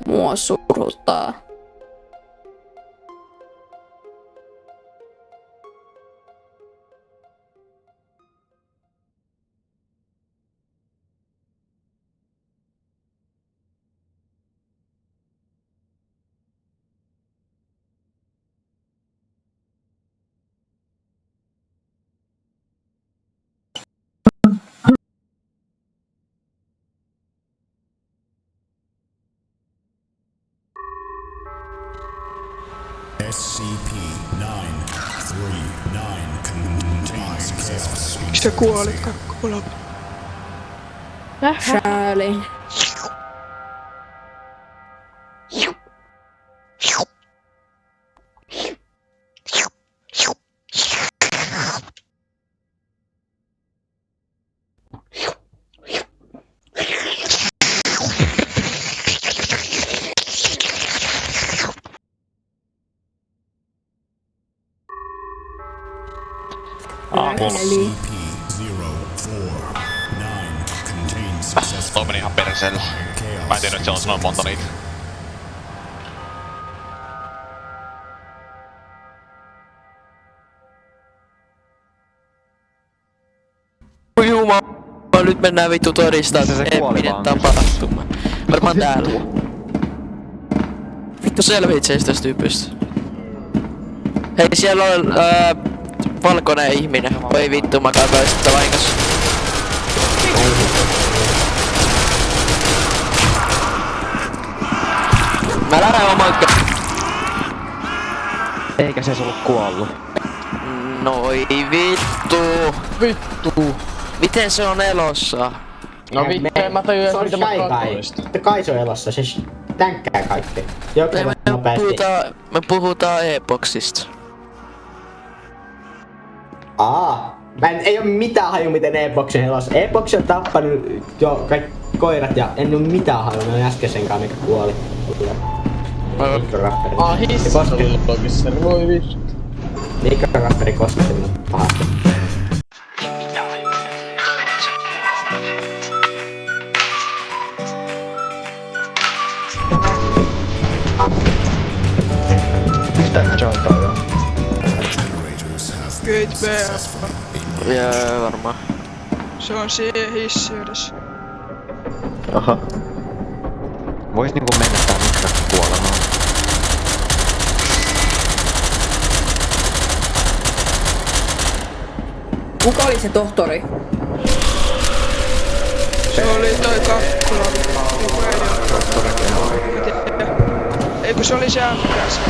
Mua suruttaa. SCP-939 contains chaos. Miksi sä kuolit kakkola? Charlie. Eli SCP-049 contains successful Toi meni ihan perseelle. Mä en tiedä, että siellä on sanonut monta niitä. Jumala, nyt mennään vittu todistaa eppinen tapahtuma. Varmaan täällä. Vittu selvitsee tästä tyypistä. Hei, siellä on valkoinen ihminen. Voi vittu, mä katsoin sitä vahingossa. Mä lähden oman Eikä se ees ollut kuollut. Noi vittu. Vittu. Miten se on elossa? No vittu, en mä tajua, Se on mitä mä Shy katsoin Guy. sitä. Totta kai se on elossa, se tänkkää kaikki. Joku Me nopeasti. puhutaan e-boksista. Ei oo mitään haju miten E-box on elossa. E-box on tappanut jo kaikki koirat ja en oo mitään haju, mä olin äsken sen kanssa mikä kuoli. Mikrorapperi. Hississä oli logissa, niin voi vittu. Mikrorapperi kosketti minut pahasti. Mistä John toi on? generators have Gate B. successfully ignited. Jaa, varmaan. Se on siihen hissiydessä. Aha. Vois niinku mennä tää mikrosta kuolemaan. kuka oli se tohtori? Se oli toi kakkula. Joku ei tiedä. Ei kun se oli se MKS.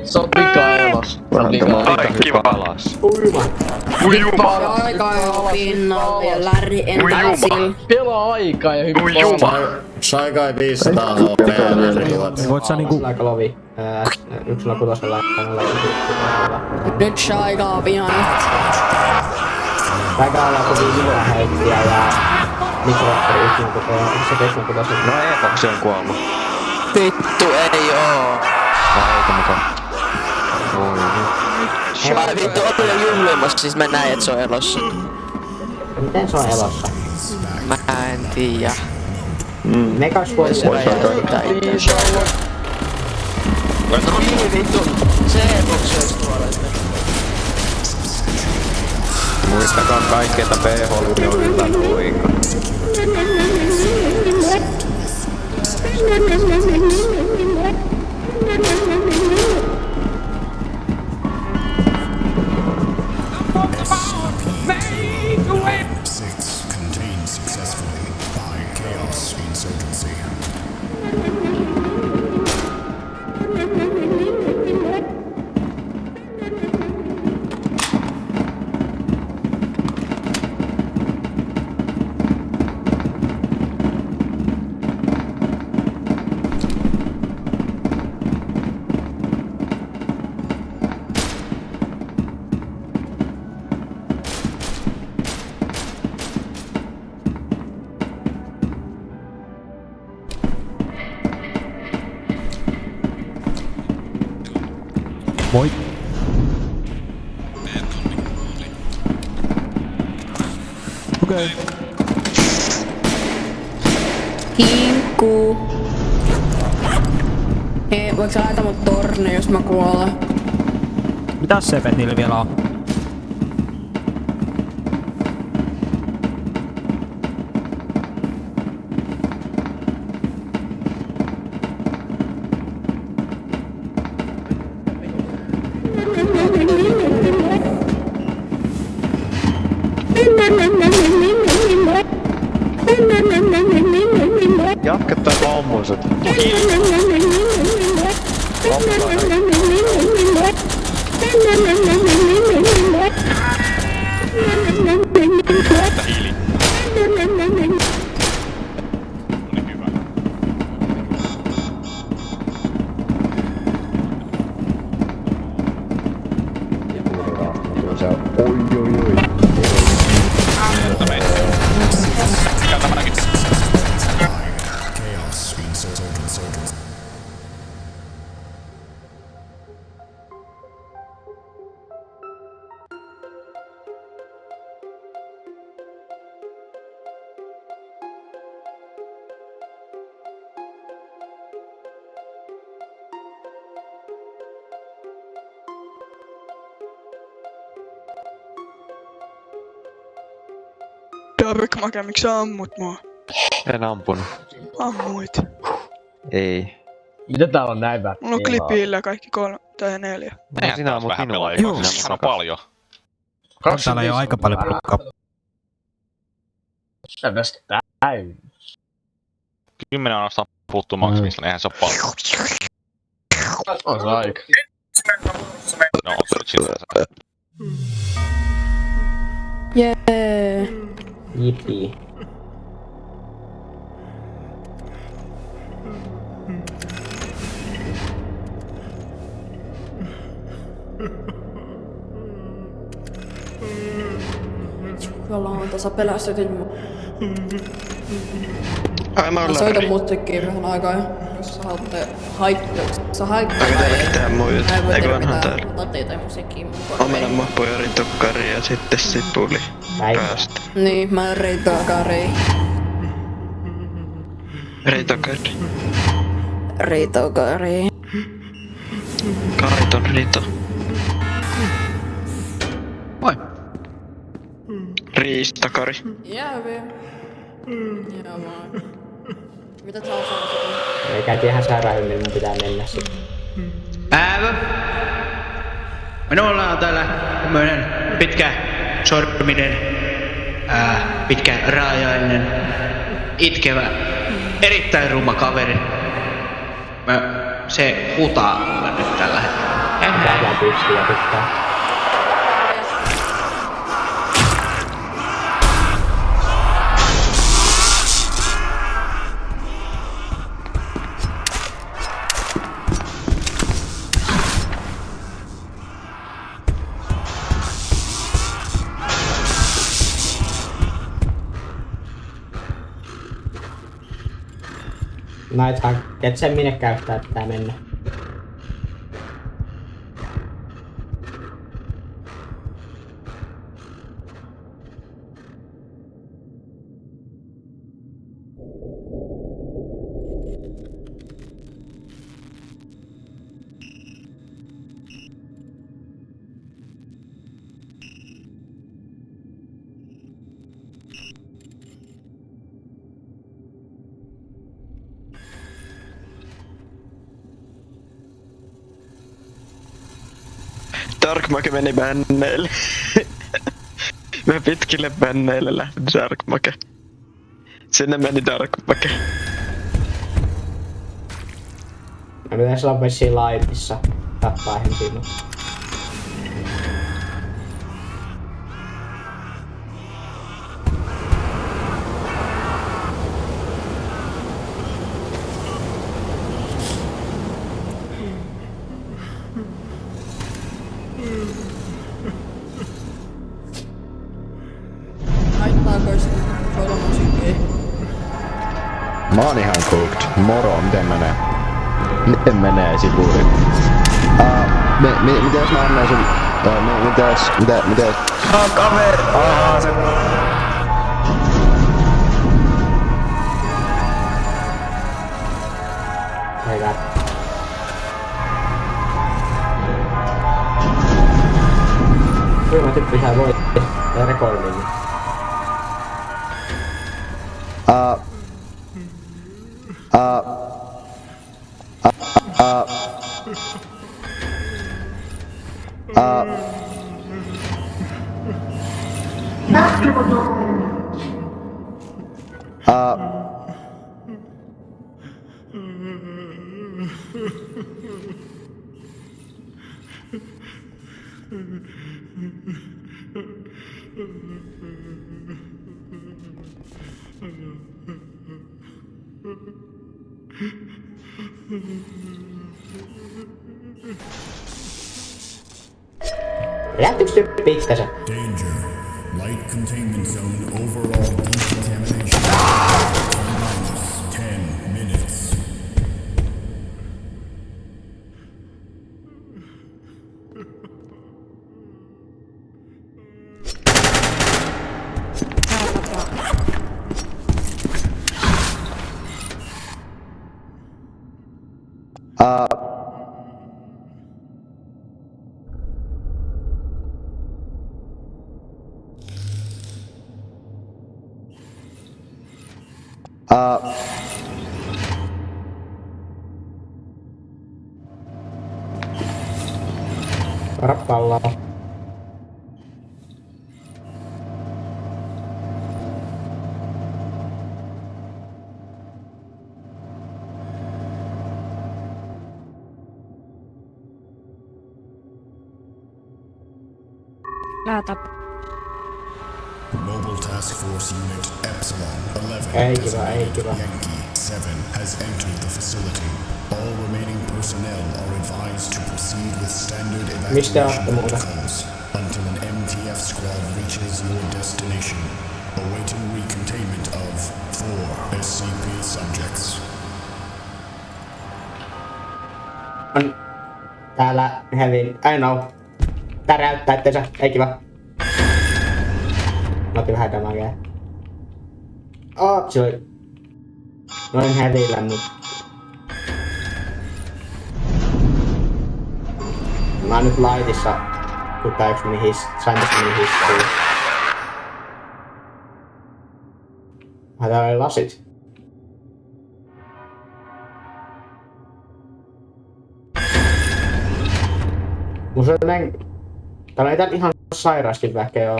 Se on vika elos. Kaikki alas. Ja aika jo pinnalle ja Larry Entäsil. Pelaa aikaa ja hyvin Shy Guy 500 HP. Voit sä niinku... Aika lovi. 1.6. Nyt Shaigaa vihannet. Aika olla kovin hyvää heittiä ja... Mikrorapperi 1.6. No E-box on kuollut. Vittu ei oo. Vai eikö muka? Oi Mä vittu olin jo juhlimassa, siis mä näin et se on elossa. Miten se on elossa? Mä en tiiä. Ne kaks voi Se räjähtää itse. No niin vittu. Se e-box olisi tuolla. Muistakaa kaikki, että PH on hyvä poika. SCP-6 contained successfully by Chaos Insurgency. Moi. Okei. Kinkku. Hei, voiko sä laittaa mut torni, jos mä kuolen? Mitäs sepet niillä vielä on? Jatkettaa vammuiset. Hiili. Oli hyvä. Chaos insurgents. Darkmake, miksi sä ammut mua? En ampunut. Ammuit. Ei. Mitä täällä on näin vähän? Mulla on klipillä kaikki 3 tai 4. No, sinä ammut vähän minua. pelaajia, siinä on paljon. On täällä jo aika paljon porukkaa. Mitä tästä täynnä? 10 ainoastaan puuttuu maksimista, niin eihän se oo paljon. On se aika. No on se nyt silleen. Jee. Jippii. Ollaan tasapelästytin mua. Ai mä Mä soitan musiikkiin vähän aikaa, jos sä haittaa. mitään muita. Eikö vanhan täällä? Mä teitä musiikkiin mukaan. Omenanmahpoja ritukkari ja sitten sipuli. Päästä. Niin, mä oon Reitokari. Reitokari. Reitokari. Kariton rito. Moi. Riistakari. Jäävi. Joo vaan. Mitä sä oot sanonut? Me käytiin ihan sairaan mun pitää mennä sit. Minulla on täällä tämmönen pitkä sorminen, pitkä raajainen, itkevä, erittäin ruma kaveri. Se hutaa mulle nyt tällä hetkellä. Käydään pystyä pitää. Näethän, et sen minne käyttää, pitää mennä. Darkmake meni bänneille. Mä pitkille bänneille lähdin Darkmake. Sinne meni Darkmake. Mä pitäis olla vissiin laitissa. Tappaa ensin mut. Haittaako soita musiikkiin? Mä oon ihan cooked. Moro, miten menee? Miten menee sipuri? Miten jos mä annan sun... Miten... Kaveri! Se... suurimman tyyppisää voi rekordin. Lähtikö tyyppi pikkasen? Danger. Light containment zone overall decontamination. 10 minutes. Rappallaa. Mobile Task Force Unit Epsilon 11 Ei kiva. Yankee 7 has entered the facility. All remaining personnel are advised to proceed with standard evacuation protocols until an MTF squad reaches your destination, awaiting recontainment of 4 SCP subjects. On täällä Hevin... I know. Tää räyttää itteensä. Ei kiva. Mä otin vähän damagea. Se oli... Noin Hevillä nyt. Mä oon nyt Lightissa, kun tää yks meni sain tästä meni hissiin. Täällä oli lasit. Täällä ei täällä ihan sairaasti väkeä oo.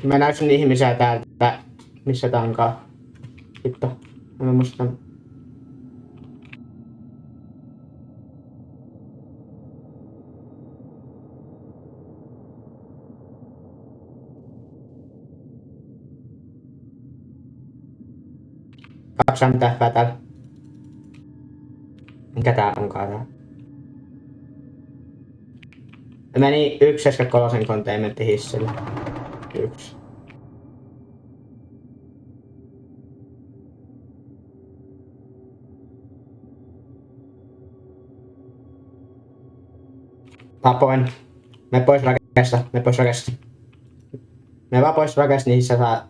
Mä näytän ihmisiä täältä. Missä tää onkaan? Hitto. Mä muistan. Kaksi MTF:ää täällä. Mikä tää onkaan tää? Meni 1-3 konteimentti hissille. 1. Tapoin. Me pois rakesta. Me vaan pois rakesta, niin sä saa...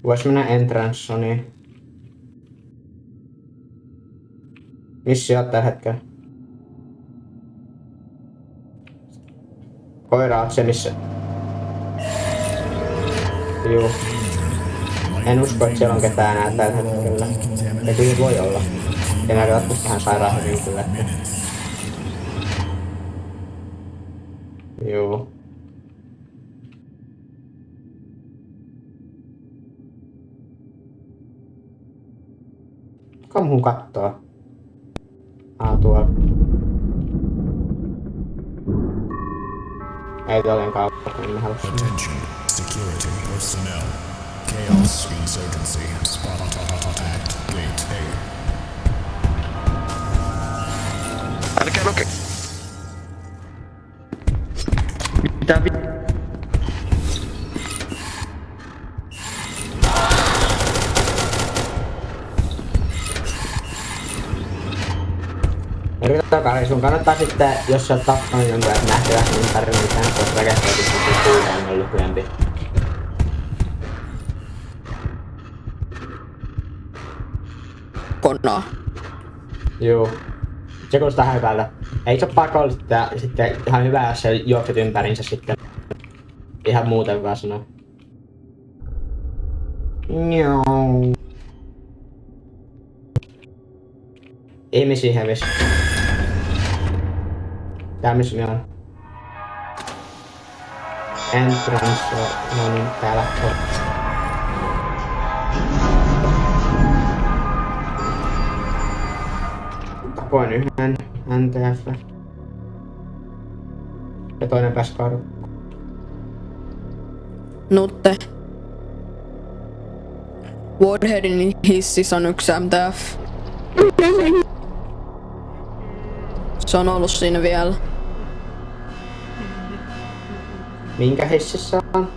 Vois mennä entranceen. Missä oot tällä hetkellä? Koira oot se missä? Juu. En usko, että siellä on ketään enää tällä hetkellä. Ei kyllä voi olla. Ja mä katsoin tähän sairaan hyvin kyllä. Juu. Kuka mun kattoo? Tuolla. Ei tuolla kauppaa, niin mä haluaisin. Attention, security personnel. Chaos Insurgency. Spot attack. Gate A. Älkää luke. Mitä Yritetään Kari, sun kannattaa sitten, jos sä oot tappanut jonkun nähtävästi ympäri, niin tänne voit rakentaa sitten puutaan lyhyempi. Konnaa. Juu. Se kuulostaa ihan hyvältä. Ei se oo pakollista ja sitten ihan hyvä, jos sä juokset ympärinsä sitten. Ihan muuten vaan sanoa. Joo. Ihmisiä hävis. Tää missä me on? Entrance, no niin, täällä on. Tapoin yhden NTF. Ja toinen pääsi karkuun. Nutte. Warheadin hississä on yksi MTF. Se on ollut siinä vielä. Minkä hississä on?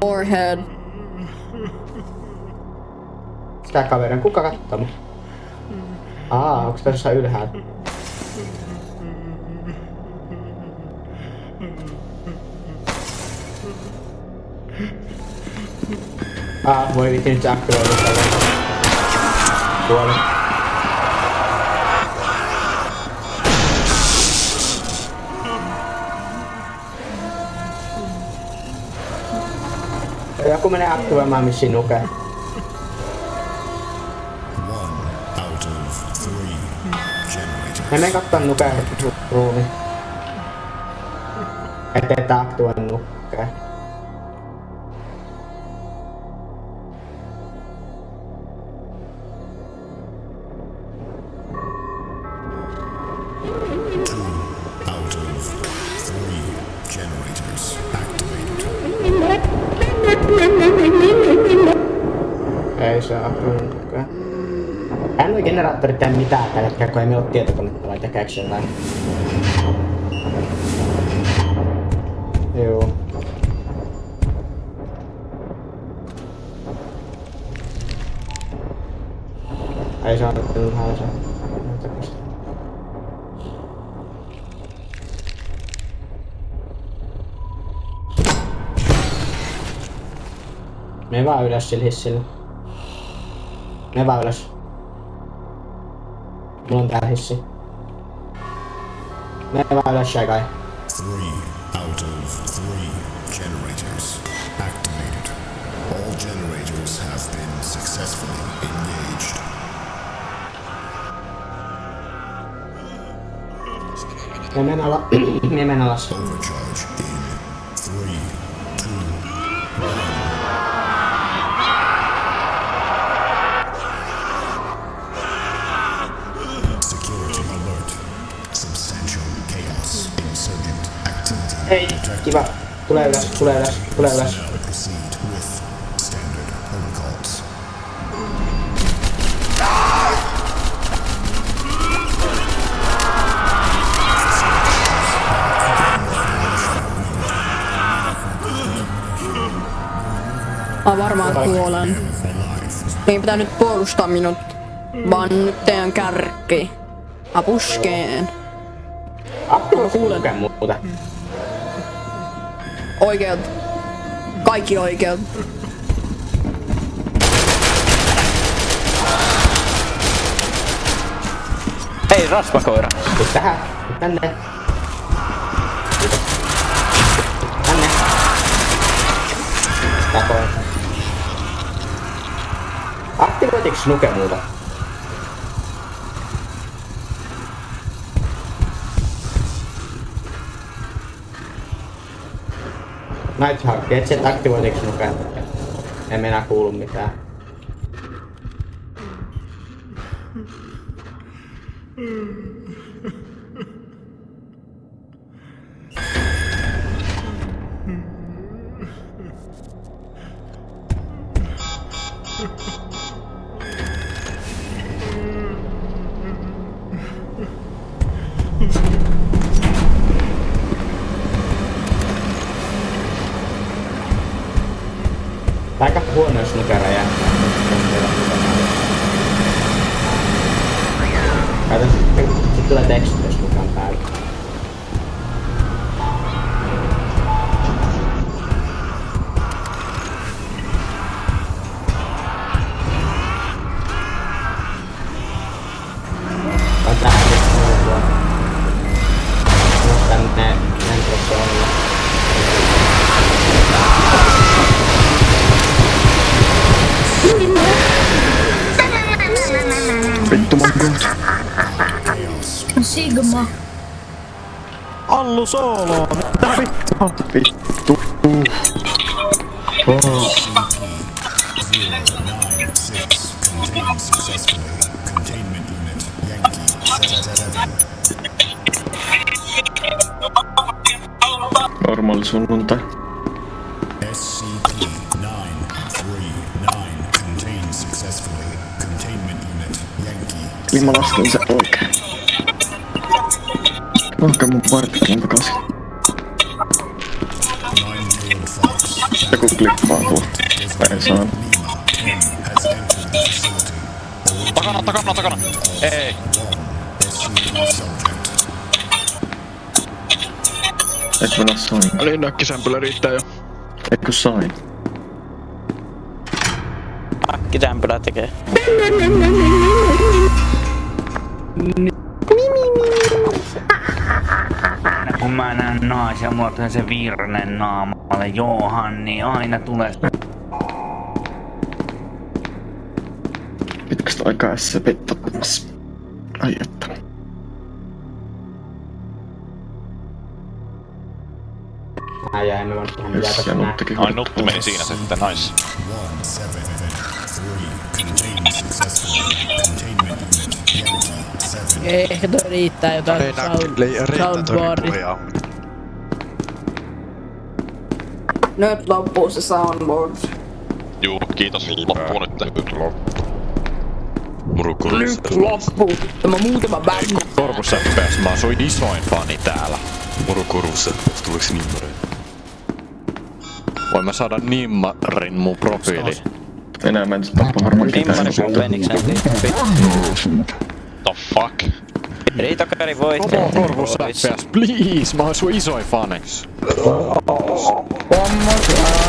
Warhead. Sitä kaverin kuka kattoo? Onks tässä ylhäällä? Voi vittu nyt se aktivoidu tällä. Kuoli. Joku menee aktivoimaan missiin nukea. 1 out of 3 generators. Me menen kattoo nukea ruumi. Ettei tää aktivoin nukea. Ei se aktivoinutkaan. En voi generaattorit tee mitään tällä hetkellä, kun ei meillä oo tietokonetta vai tekeekö jotain. Juu. Ei se on nyt hausa. Mene vaan ylös sillä hissillä. Mene vaan ylös. Mulla on täällä hissi. Mene vaan ylös, Shy Guy. 3 out of 3 generators activated. All generators have been successfully engaged. Mene mene alas. Overcharge in 3, 2, 1. Security alert. Substantial chaos. Insurgent activity. Hei, kiva. Tule ylös, tule ylös, tule ylös. Now proceed with standard protocols. Mä varmaan kuolen. Ei pitää nyt puolustaa minut, vaan nyt teidän kärki. Mä puskeen. Aktivoiko kuulen muuta? Oikeet. Kaikki oikeet. Hei, rasvakoira. Tuu tähän. Tänne. Kiitos. Tänne. Tapoin. Aktivoitiks Nuke muuta? Nighthawk, tiedät et aktivoitiks Nuke? En enää kuulu mitään. Tää aika huono jos Nuke räjähtää. tulee tekstit jos mukaan päälle. On tähän nyt mulla. Tänne Mentrosolle. Vittu mä oon Sigma. Allu sooloon! Mitä vittua? Vittu. Oh. 096 contained successfully. Containment unit Yankee 77. Normaali sunnuntai. SCP-939 contained successfully. Containment unit Yankee. Eli mä lasken se oikein. Onko mun partikin takaisin? Nine-tailed fox. Joku klippaa tuolta. En saanut. Lima 10 has entered the facility. Takana! Ei! SCP subject. Et mä sain. Linnakkisämpylä riittää jo. Etkö sain? Nakkisämpylä tekee. Kun mä näen naisia, mulla tulee se virne naamalle. Johan, niin aina tulee. Pitkästä aikaa SCP tappamassa. Ai että. Ai emme voi tehdä mitään Yes, tässä ja näin. Nuttikin Ai nuttu meni siinä sitten, nice. 173 contained successfully. Containment unit Yankee 7. Ehkä toi riittää jotain soundboardia. Nyt loppuu se soundboard. Juu, kiitos. Loppuu nyt. Nyt loppuu. Tämä muutama bändi. Korvus FPS, mä oon sun isoin fani täällä. Murukurussa, tuliks nimmari? Voin mä saada nimmarin mun profiili. Enää mä en sit tappa varmaan ketään. Nimmari sun Feniksen The fuck? Riitokari voitti. Korvus FPS, please, mä oon sun isoin fani. Pommo saa.